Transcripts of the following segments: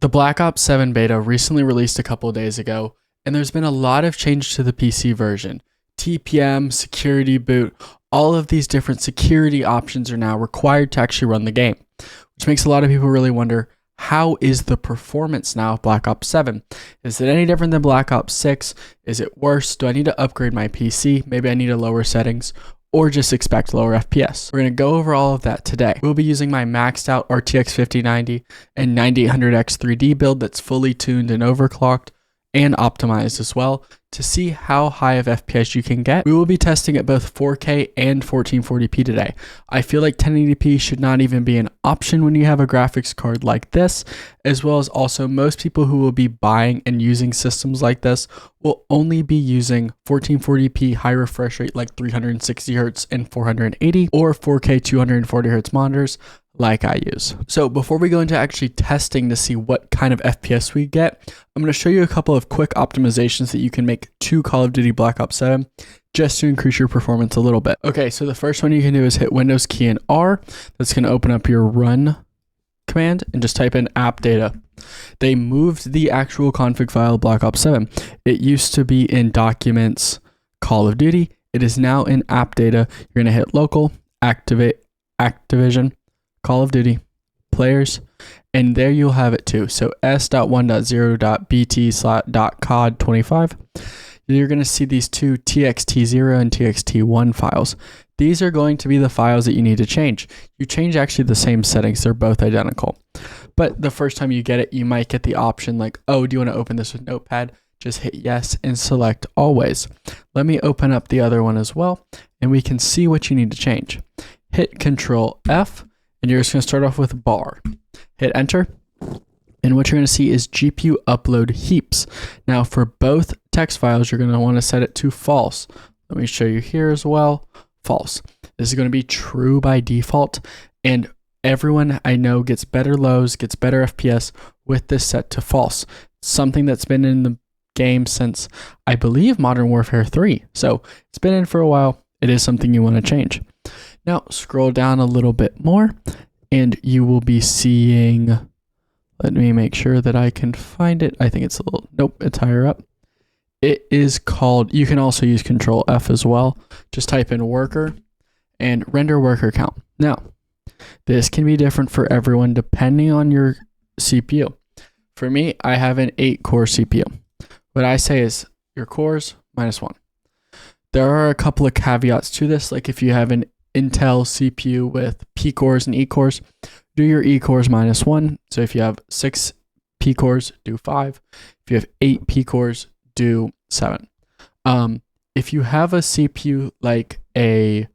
The Black Ops 7 beta recently released a couple of days ago, and there's been a lot of change to the PC version. TPM, security boot, all of these different security options are now required to actually run the game, which makes a lot of people really wonder, how is the performance now of Black Ops 7? Is it any different than Black Ops 6? Is it worse? Do I need to upgrade my PC? Maybe I need to lower settings, or just expect lower FPS. We're going to go over all of that today. We'll be using my maxed out RTX 5090 and 9800X 3D build that's fully tuned and overclocked and optimized as well to see how high of FPS you can get. We will be testing at both 4K and 1440p today. I feel like 1080p should not even be an option when you have a graphics card like this, as well as also most people who will be buying and using systems like this will only be using 1440p high refresh rate like 360Hz and 480 or 4K 240Hz monitors like I use. So before we go into actually testing to see what kind of FPS we get, I'm going to show you a couple of quick optimizations that you can make to Call of Duty Black Ops 7 just to increase your performance a little bit. Okay, so the first one you can do is hit Windows key and R. That's going to open up your run command and just type in app data. They moved the actual config file of Black Ops 7. It used to be in documents Call of Duty. It is now in app data. You're going to hit local, activate Activision, Call of Duty, players, and there you'll have it too. So s.1.0.bt/.cod25. You're going to see these two txt0 and txt1 files. These are going to be the files that you need to change. You change actually the same settings. They're both identical. But the first time you get it, you might get the option like, oh, do you want to open this with Notepad? Just hit yes and select always. Let me open up the other one as well, and we can see what you need to change. Hit Control F. And you're just going to start off with bar. Hit enter. And what you're going to see is GPU upload heaps. Now for both text files, you're going to want to set it to false. Let me show you here as well. False. This is going to be true by default. And everyone I know gets better lows, gets better FPS with this set to false. Something that's been in the game since, I believe, Modern Warfare 3. So it's been in for a while. It is something you want to change. Now scroll down a little bit more and you will be seeing, let me make sure that I can find it. I think it's a little, nope, it's higher up. It is called, you can also use Control F as well. Just type in worker and render worker count. Now, this can be different for everyone depending on your CPU. For me, I have an 8-core CPU. What I say is your cores -1. There are a couple of caveats to this, like if you have an Intel CPU with P cores and E cores, do your E cores -1. So if you have 6 P cores, do 5. If you have 8 P cores, do 7. If you have a CPU like a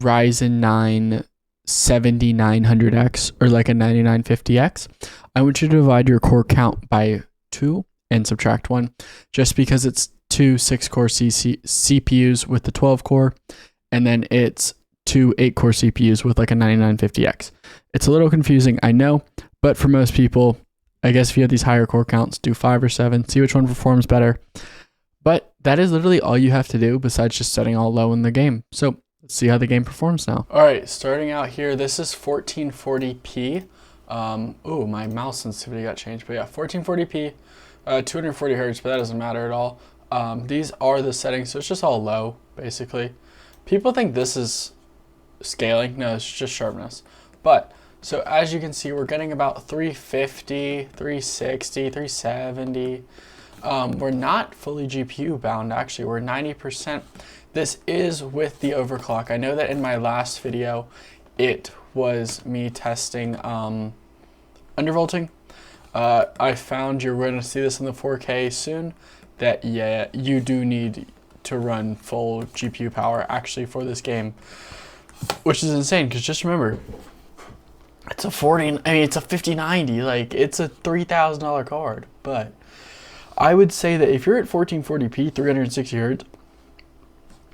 Ryzen 9 7900X or like a 9950X, I want you to divide your core count by 2 and subtract 1, just because it's two 6-core CPUs with the 12 core, and then it's two 8-core CPUs with like a 9950X. It's a little confusing, I know, but for most people, I guess if you have these higher core counts, do 5 or 7, see which one performs better. But that is literally all you have to do besides just setting all low in the game. So let's see how the game performs now. All right, starting out here, this is 1440p. Oh, my mouse sensitivity got changed, but yeah, 1440p, 240 hertz, but that doesn't matter at all. These are the settings, so it's just all low, basically. People think this is scaling. No, it's just sharpness. But so as you can see, we're getting about 350, 360, 370. We're not fully GPU bound, actually. We're 90%. This is with the overclock. I know that in my last video, it was me testing undervolting. I found, you're going to see this in the 4K soon, that yeah, you do need to run full GPU power actually for this game, which is insane, because just remember, it's a 5090, like it's a $3,000 card. But I would say that if you're at 1440p 360 hertz,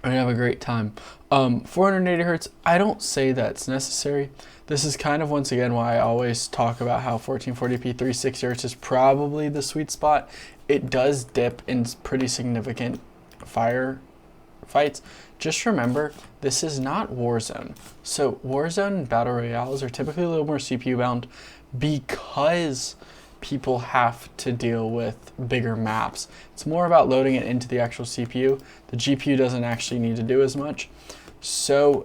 you're gonna have a great time. 480 hertz, I don't say that's necessary. This is kind of, once again, why I always talk about how 1440p 360 hertz is probably the sweet spot. It does dip in pretty significant fire fights. Just remember, this is not Warzone. So Warzone and Battle Royales are typically a little more CPU bound because people have to deal with bigger maps. It's more about loading it into the actual CPU. The GPU doesn't actually need to do as much. So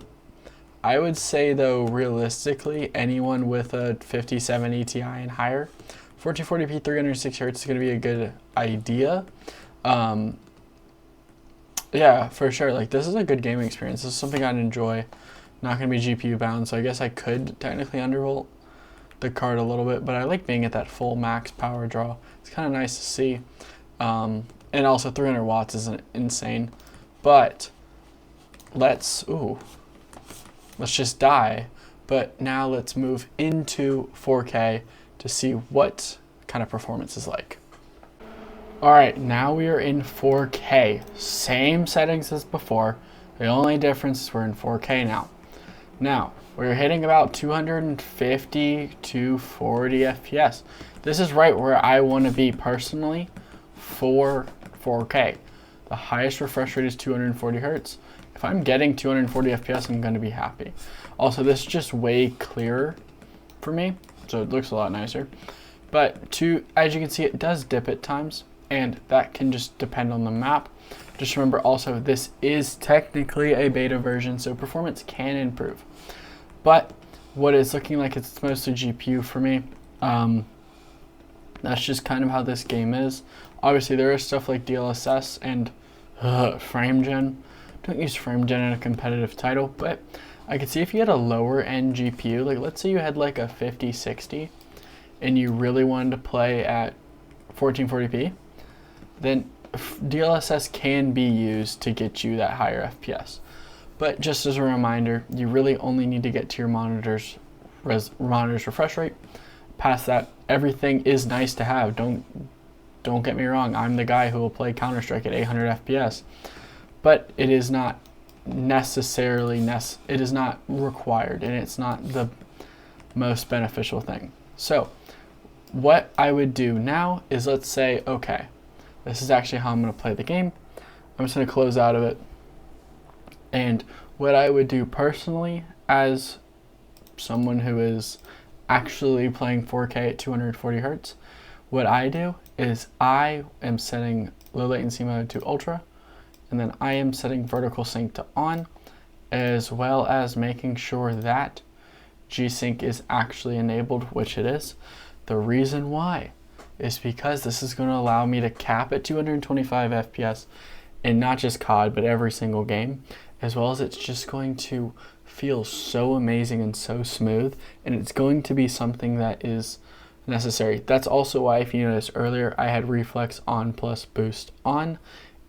I would say though, realistically, anyone with a 5070 Ti and higher, 1440p 360 Hz is going to be a good idea. Yeah, for sure. Like, this is a good gaming experience. This is something I'd enjoy. Not going to be GPU bound, so I guess I could technically undervolt the card a little bit, but I like being at that full max power draw. It's kind of nice to see. And also 300 watts isn't insane. But let's just die. But now let's move into 4K to see what kind of performance is like. Alright, now we are in 4K. Same settings as before. The only difference is we're in 4K now. Now, we're hitting about 250 to 40 FPS. This is right where I want to be personally for 4K. The highest refresh rate is 240 Hz. If I'm getting 240 FPS, I'm going to be happy. Also, this is just way clearer for me, so it looks a lot nicer. But as you can see, it does dip at times, and that can just depend on the map. Just remember also, this is technically a beta version, so performance can improve. But what it's looking like, it's mostly GPU for me. That's just kind of how this game is. Obviously, there is stuff like DLSS and frame gen. Don't use frame gen in a competitive title, but I could see if you had a lower end GPU, like let's say you had like a 5060 and you really wanted to play at 1440p, then DLSS can be used to get you that higher FPS. But just as a reminder, you really only need to get to your monitor's refresh rate. Past that, everything is nice to have. Don't get me wrong, I'm the guy who will play Counter-Strike at 800 FPS. But it is not necessarily it is not required, and it's not the most beneficial thing. So what I would do now is, let's say, okay, this is actually how I'm going to play the game. I'm just going to close out of it. And what I would do personally as someone who is actually playing 4K at 240 Hz, what I do is I am setting low latency mode to ultra, and then I am setting vertical sync to on, as well as making sure that G-Sync is actually enabled, which it is. The reason why is because this is going to allow me to cap at 225 FPS in not just COD, but every single game, as well as it's just going to feel so amazing and so smooth, and it's going to be something that is necessary. That's also why, if you noticed earlier, I had reflex on plus boost on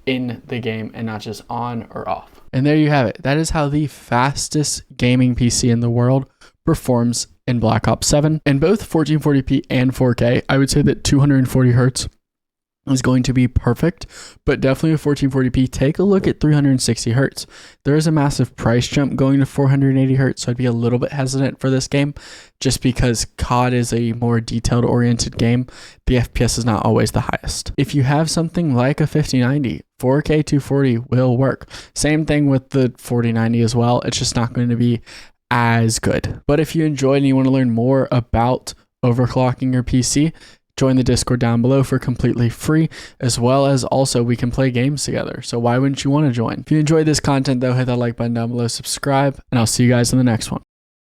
in the game and not just on or off. And there you have it. That is how the fastest gaming PC in the world performs in Black Ops 7. In both 1440p and 4K, I would say that 240 Hz is going to be perfect, but definitely with 1440p, take a look at 360 Hz. There is a massive price jump going to 480 Hz, so I'd be a little bit hesitant for this game, just because COD is a more detailed oriented game. The FPS is not always the highest. If you have something like a 5090, 4K 240 will work. Same thing with the 4090 as well. It's just not going to be as good. But if you enjoyed and you want to learn more about overclocking your PC, join the Discord down below for completely free, as well as also we can play games together. So why wouldn't you want to join? If you enjoyed this content though, hit that like button down below, subscribe, and I'll see you guys in the next one.